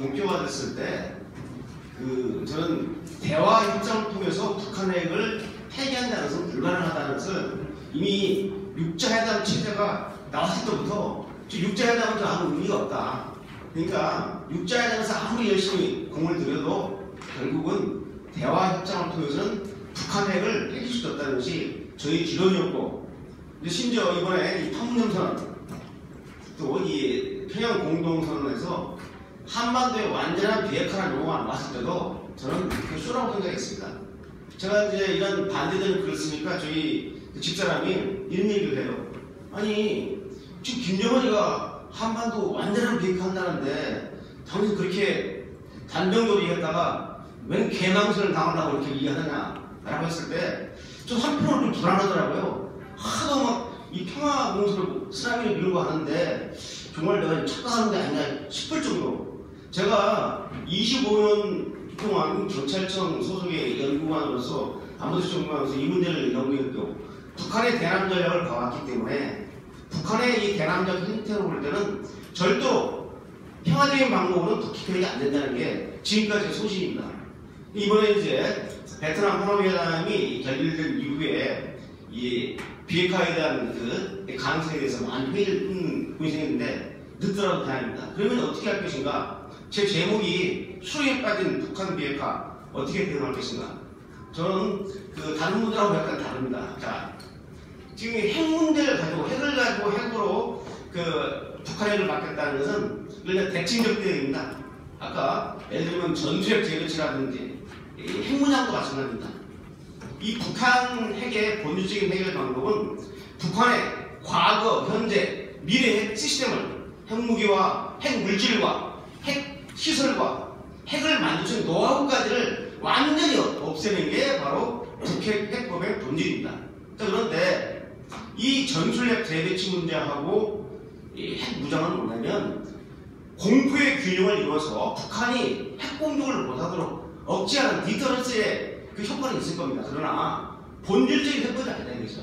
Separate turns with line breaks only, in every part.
본격화됐을 때 저는 대화 협상을 통해서 북한 핵을 폐기한다는 것은 불가능하다는 것은 이미 육자회담 체제가 나왔을 때부터 육자회담은 아무 의미가 없다. 그러니까 육자회담에서 아무리 열심히 공을 들여도 결국은 대화 협상을 통해서는 북한 핵을 폐기할 수 없다는 것이 저희 지론이었고, 심지어 이번에 이 판문점 또 이 평양 공동선언에서 한반도에 완전한 비핵화라는 용어가 나왔을 때도 저는 그 쇼라고 생각했습니다. 제가 이제 이런 반대되는 글을 쓰니까 저희 집사람이 이런 얘기를 해요. 아니 지금 김정은이가 한반도 완전한 비핵화한다는데 당신 그렇게 단정적으로 얘기했다가 웬 개망신을 당하려고 이렇게 얘기하느냐 라고 했을 때 좀 한편으로 좀 불안하더라고요. 하도 막 이 평화공선을 쓰나미를 밀고 하는데 정말 내가 착각하는 게 아니냐 싶을 정도로, 제가 25년 동안 경찰청 소속의 연구관으로서 안보실 전문가로서 이 문제를 연구했고 북한의 대남 전략을 봐왔기 때문에 북한의 이 대남적 행태로 볼 때는 절대로 평화적인 방법으로는 북핵이 안 된다는 게 지금까지의 소신입니다. 이번에 이제 베트남 하노이회담이 결렬된 이후에 이 비핵화에 대한 그 가능성에 대해서 많은 회의를 분석했는데 늦더라도 다행입니다. 그러면 어떻게 할 것인가? 제 제목이 수로에 빠진 북한 비핵화 어떻게 대응할 것인가? 저는 다른 분들하고 약간 다릅니다. 자, 지금 핵 문제를 가지고 핵을 가지고 핵으로 북한 핵을 막겠다는 것은 일단 대칭적 대응입니다. 아까 예를 들면 전술핵 재배치라든지 핵무장도 마찬가지입니다. 이 북한 핵의 본질적인 해결 방법은 북한의 과거, 현재, 미래 핵 시스템을 핵무기와 핵물질과 핵시설과 핵을 만드는 노하우까지를 완전히 없애는 게 바로 북핵 핵법의 본질입니다. 그런데 이 전술핵 재배치 문제하고 이 핵무장은 뭐냐면 공포의 균형을 이루어서 북한이 핵공격을 못하도록 억제하는 디터런스의 그 효과는 있을 겁니다. 그러나 본질적인 해법이 아니다 이거죠.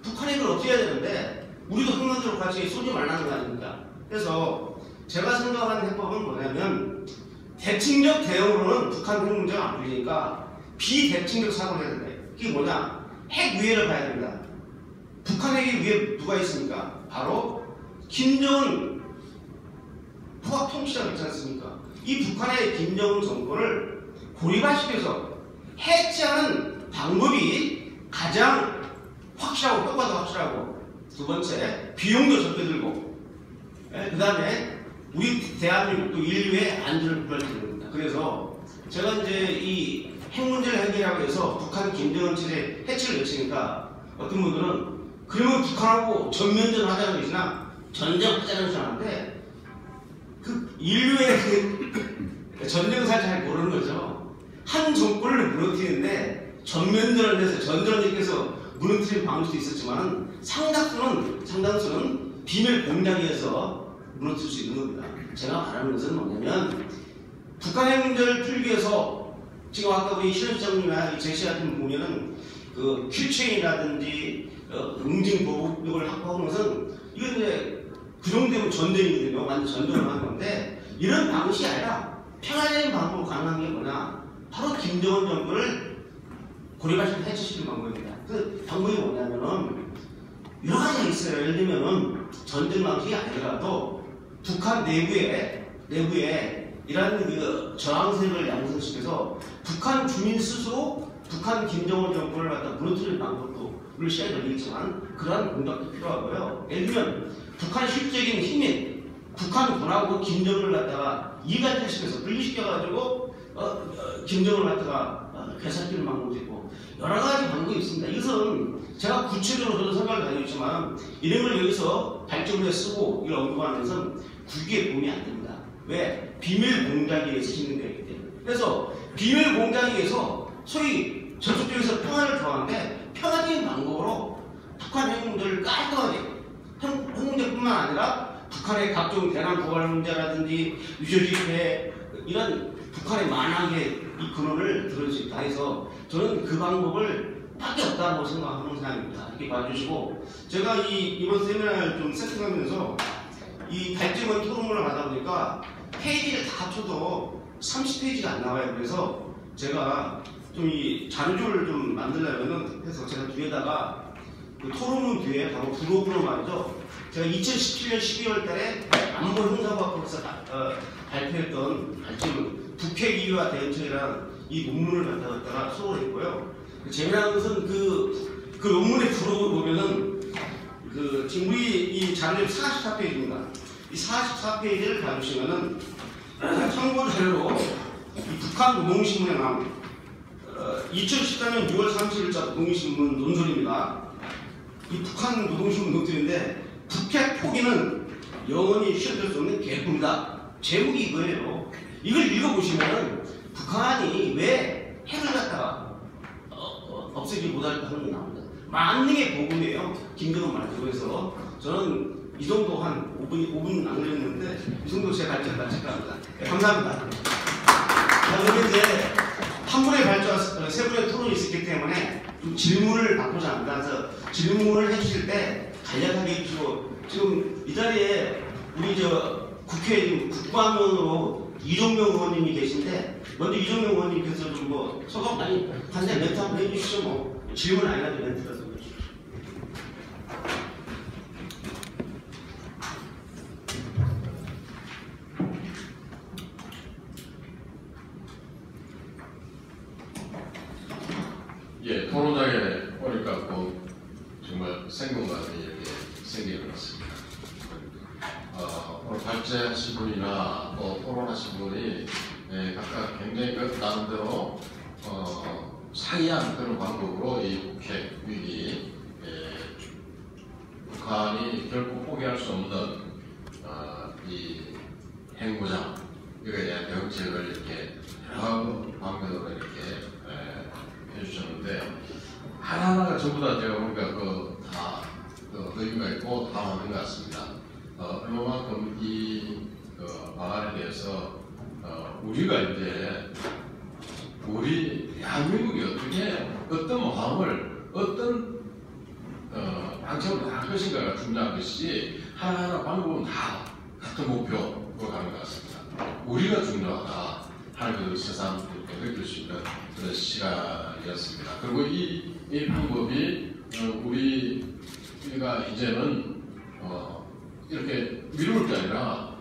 북한 핵을 없애야 되는데 우리도 흥망대로 같이 쏘지 말라는 거 아닙니까? 그래서 제가 생각하는 해법은 뭐냐면 대칭적 대응으로는 북한 핵 문제가 안 풀리니까 비대칭적 사고를 해야 된다. 그게 뭐냐? 핵 위해를 봐야 됩니다. 북한 핵이 위에 누가 있습니까? 바로 김정은 포악 통치자가 있지 않습니까? 이 북한의 김정은 정권을 고립화시켜서 해체하는 방법이 가장 확실하고 효과도 확실하고, 두 번째 비용도 적게 들고, 그 다음에 우리 대한민국도 인류의 안전을 부활시키는 겁니다. 그래서 제가 이제 이 핵 문제를 해결하기 위해서 북한 김정은 체제 해체를 외치니까 어떤 분들은 그러면 북한하고 전면전을 하자는 것이나 전쟁하자는 것이 아닌데 인류의 전쟁사를 잘 모르는 거죠. 한 정권을 무너뜨리는데 전면전을 해서 전전직에서 무너뜨리는 방식도 있었지만 상당수는 비밀 공작에서 무너뜨릴 수 있는 겁니다. 제가 말하는 것은 뭐냐면 북한 핵 문제를 풀기 위해서 지금 아까 우리 실험시장님이 제시하신 보면은 큐체인이라든지 응징 보복력을 확보하는 것은 이건 이제 그 정도면 전쟁이거든요. 완전 전쟁을 하는 건데 이런 방식이 아니라 평화적인 방법으로 가능한 게 뭐냐? 바로 김정은 정권을 고립화시켜서 해체시키는 방법입니다. 그 방법이 뭐냐면은 여러 가지가 있어요. 예를 들면은 전쟁 방식이 아니더라도 북한 내부에 이런 저항세력을 양성시켜서 북한 주민 스스로 북한 김정은 정권을 갖다 무너뜨리는 방법도 물론 시간이 걸리겠지만 그러한 공작도 필요하고요. 예를 들면 북한 실질적인 힘인 북한군하고 김정은을 갖다가 이간질시켜서 분리시켜가지고 김정은을 갖다가 괴사시키는 방법도 있고 여러 가지 방법이 있습니다. 이것은 제가 구체적으로 저도 생각을 가지고 있지만 이런 걸 여기서 발전에 쓰고 이걸 언급하는 것은 국익에 도움이 안 됩니다. 왜? 비밀 공작에 의해서 진행되기 때문에. 그래서 비밀 공작에 의해서 소위 저쪽 쪽에서 평화를 좋아하는데 평화적인 방법으로 북한 핵 문제를 깔끔하게 핵 문제뿐만 아니라 북한의 각종 대남 고발 문제라든지 유조지폐 이런 북한의 만악의 이 근원을 들을 수 있다 해서 저는 그 방법을 밖에 없다고 생각하는 사람입니다. 이렇게 봐주시고 제가 이번 세미나를 좀 세팅하면서 이 발전원 토론을 하다 보니까 페이지를 다 합쳐도 30페이지가 안 나와요. 그래서 제가 좀 이 자료를 좀 만들려면은 해서 제가 뒤에다가 그 토론문 뒤에 바로 블로그로 말이죠. 제가 2017년 12월 달에 안보 형사과학부에서 발표했던 지금 북핵 위기와 대응책이라는 이 논문을 갖다가 수록했고요. 재미난 것은 그 논문의 블로그를 보면은 지금 우리 이 자료집 44페이지입니다. 이 44페이지를 봐주시면은 참고 자료로 이 북한 노동신문에 나온 2014년 6월 30일자 노동신문 논설입니다. 이 북한 노동신문 논설인데 북핵 포기는 영원히 쉬어질 수 없는 계획입니다. 제목이 이거예요. 이걸 읽어보시면 북한이 왜 핵을 갖다가 없애지 못할까 하는 게 나옵니다. 만능의 복음이에요. 김근원 말대로 해서 저는 이 정도 한 5분 안 걸렸는데 이 정도 제 발전 마칠까 네, 감사합니다. 그런데 이제 한 분의 발전, 세 분의 토론이 있었기 때문에 좀 질문을 받고자 합니다. 그래서 질문을 해주실 때 간략하게 해주시고 지금 이 자리에 우리 국회 국방위원으로 이종명 의원님이 계신데 먼저 이종명 의원님께서 좀 뭐 소감 아니 간단히 멘트 한번 해주시죠. 뭐 질문 아니라도 멘트라도 해주시죠.
예, 토론장에 오니까 뭐 정말 생동감이 이렇게 생기는 것 같습니다. 오늘 발제하신 분이나 또 토론하신 분이 각각 굉장히 그 나름대로 상이한 그런 방법으로 이 북핵 위기, 북한이 결코 포기할 수 없는 이 핵무장 이거에 대한 대응책을 이렇게 여러 방면으로 이렇게 해주셨는데 하나하나가 전부 다 제가 보니까 다 의미가 있고 다 맞는 것 같습니다. 얼마만큼 이 방안에 대해서 우리가 이제 우리 대한민국이 어떻게 어떤 마음을 어떤 방침으로 할 것인가가 중요한 것이지 하나하나 방법은 다 같은 목표로 가는 것 같습니다. 우리가 중요하다 하는 것을 새삼 느낄 수 있는 그런 시간이었습니다. 그리고 이 방법이 우리가 이제는 이렇게 미룰 게 아니라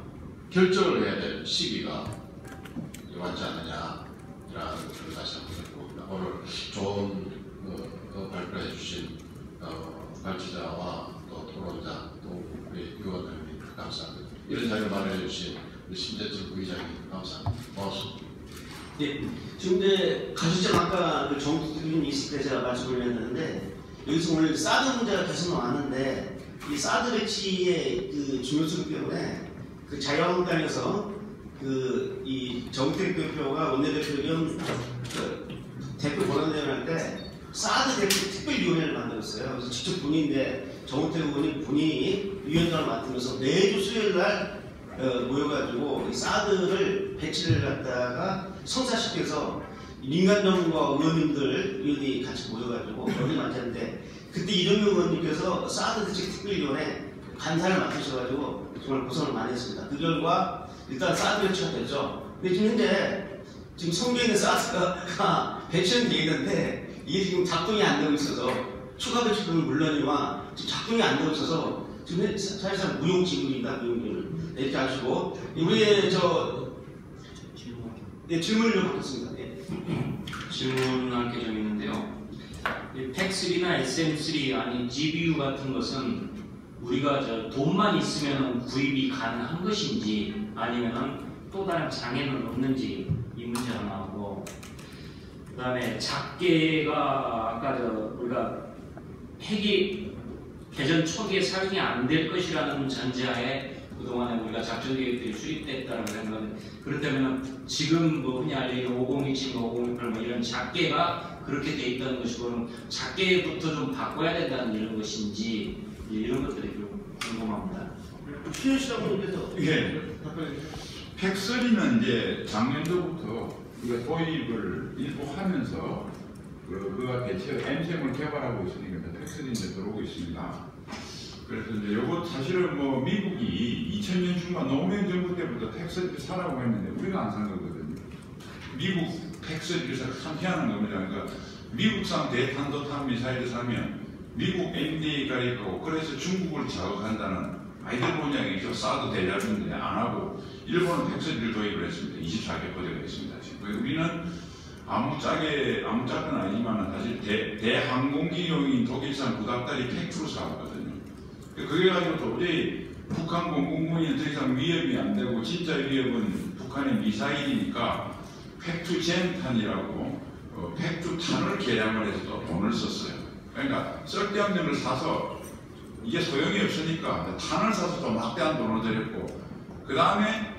결정을 해야 될 시기가 왔지 않느냐라는 것을 다시 한번 봅니다. 오늘 좋은 발표해 주신 발제자와 또 토론자 또 우리 의원들님 감사합니다. 이런 자리를 마련해 주신 심재철 부의장님 감사합니다. 고맙습니다.
네, 지금 이제 가시점 아까 그 정부들이 있을 때 제가 말씀을 했는데 여기서 오늘 사드 문제가 계속 나왔는데 이 사드 배치의 그 중요성 때문에 그 자유한국당에서 이 정택 대표가 원내대표 대표 권한대행을 할 때 사드 대표 특별위원회를 만들었어요. 그래서 직접 본인인데 정택 의원이 본인이 위원장을 맡으면서 매주 수요일 날 모여가지고 이 사드를 배치를 갖다가 성사시켜서 민간정부와 의원이 같이 모여가지고 여기 만졌는데 그때 이종명 의원님께서 사드 대책 특별위원회 간사를 맡으셔가지고 정말 고생을 많이 했습니다. 그 결과 일단 사드 배치가 됐죠. 근데 지금 현재 성계에 있는 사드가 배치는 돼 있는데 이게 지금 작동이 안 되고 있어서 추가 배치는 물론이와 지금 작동이 안 되고 있어서 지금 사실상 무용지물입니다. 무용지물. 이렇게 하시고 우리 질문을 좀 받겠습니다.
질문할 게 좀 있는데요. 팩3나 SM3 아니 GBU 같은 것은 우리가 돈만 있으면 구입이 가능한 것인지 아니면 또 다른 장애는 없는지 이 문제 하나하고 그 다음에 작계가 아까 우리가 핵이 개전 초기에 사용이 안 될 것이라는 전제하에 그동안에 우리가 작전 계획들이 수립됐다는 생각은 그렇다면 지금 흔히 알려진 5027, 5068 이런 작계가 그렇게 돼 있다는 것이고 작계부터 좀 바꿔야 된다는 이런 것인지 이런 것들이 좀 궁금합니다.
신현 시장님께서
예. 팩3는 이제 작년도부터 우리가 도입을 일부 하면서 그가 대체 M샘을 개발하고 있으니까 팩3 이제 들어오고 있습니다. 그래서 이제 요거 사실은 뭐 미국이 2000년 중반 노무현 정부 때부터 팩스리를 사라고 했는데 우리가 안 산 거거든요. 미국 팩스리를 참 희한한 겁니다. 그러니까 미국산 대탄도탄 미사일을 사면 미국 NDA가 있고 그래서 중국을 자극한다는 아이들 본향이죠. 사드 대자뷰인데 안 하고 일본은 팩스리를 도입을 했습니다. 24개 포대가 있습니다. 지금 우리는 아무짝은 아니지만 사실 대항공기용인 독일산 구닥다리 팩트로 사왔거든요. 그게 가지고 도저히 북한 공군군이 더 이상 위협이 안 되고 진짜 위협은 북한의 미사일이니까 팩투젠탄이라고 팩투탄을 개량을 해서 또 돈을 썼어요. 그러니까 쓸데없는 걸 사서 이게 소용이 없으니까 탄을 사서 또 막대한 돈을 들였고 그 다음에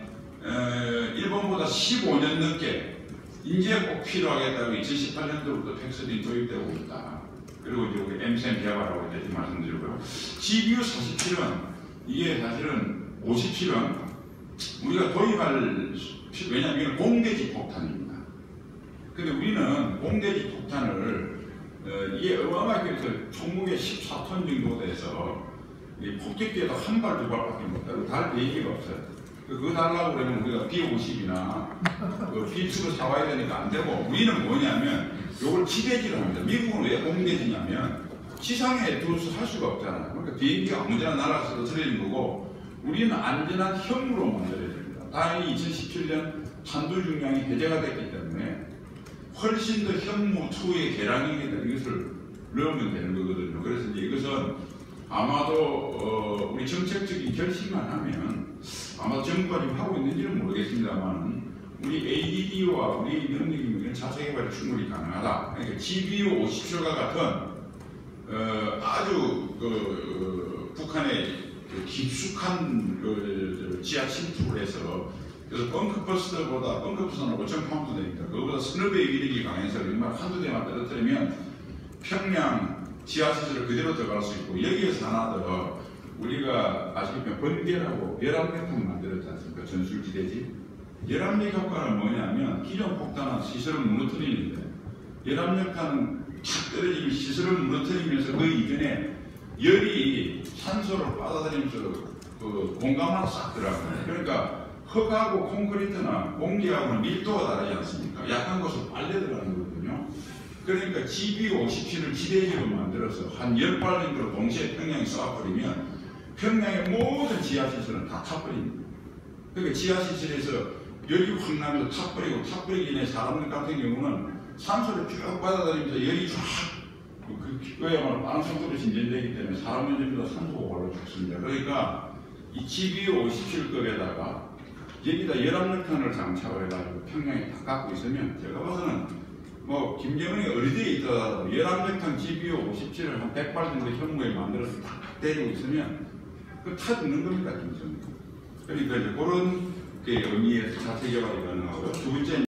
일본보다 15년 늦게 이제 꼭 필요하겠다고 2018년도부터 팩스리 도입되고 있다. 그리고 이제 우리 M3 개발하고 이제 말씀드리고요. GBU 47은 이게 사실은 57은 우리가 도입할 왜냐하면 공대지 폭탄입니다. 근데 우리는 공대지 폭탄을 이게 어마어마하게 해서 총무게 14톤 정도 돼서 폭격기에도 한 발, 두 발밖에 못 달고 달 비행기가 없어요. 그거 달라고 그러면 우리가 B50이나 B2를 사와야 되니까 안 되고 우리는 뭐냐면 이걸 지대지로 합니다. 미국은 왜 공대지냐면 지상에 두어서 할 수가 없잖아요. 그러니까 비행기가 아무데나 날아서 떨어지는 거고 우리는 안전한 현무로 만들어야 됩니다. 다행히 2017년 탄두 중량이 해제가 됐기 때문에 훨씬 더 현무2의 개량형이다. 이것을 넣으면 되는 거거든요. 그래서 이제 이것은 아마도 우리 정책적인 결심만 하면 아마 정부가 지금 하고 있는지는 모르겠습니다만 우리 ADD와 우리 능력이면 자체 개발이 충분히 가능하다. 그러니까 GBU 50초가 같은 아주 북한의 깊숙한 지하 침투를 해서 그래서 벙커버스터보다 벙커버스터는 5,000파운드 되니까 그거보다 서너 배의 위력이 강해서 정말 한두 대만 떨어뜨리면 평양 지하시설을 그대로 들어갈 수 있고 여기에서 하나 더 우리가 아시겠지만 번개라고 열압력탄 만들었지 않습니까? 전술지대지. 열압력 효과는 뭐냐면 기존 폭탄은 시설을 무너뜨리는데 열압력탄은 탁 떨어지면 시설을 무너뜨리면서 그 이전에 열이 산소를 받아들이면서 그 공간만 싹 들어가요. 그러니까 흙하고 콘크리트나 공기하고는 밀도가 다르지 않습니까? 약한 곳은 빨려 들어가는 거거든요. 그러니까 GBU 57을 지대지로 만들어서 한 10발 정도로 동시에 평양에 쏘아버리면 평양의 모든 지하시설은 다 타버립니다. 그러니까 지하시설에서 열이 확 나면서 타버리고 타버리기 전에 사람들 같은 경우는 산소를 쭉 받아들이면서 열이 쫙 그야말로 빠른 속도로 진전되기 때문에 사람은 전부 다 산소 고갈로 죽습니다. 그러니까 이 GBU 57급에다가 여기다 열압력탄을 장착을 해가지고 평양에 다 갖고 있으면 제가 봐서는 뭐 김정은이 어디에 있더라도 열압력탄 GBU 57을 한 100발 정도 현무에 만들어서 딱 때리고 있으면 그 타 죽는 겁니다, 김정은. 그러니까 이제 그런 의미에서 자체 개발이 가능하고요. 두 번째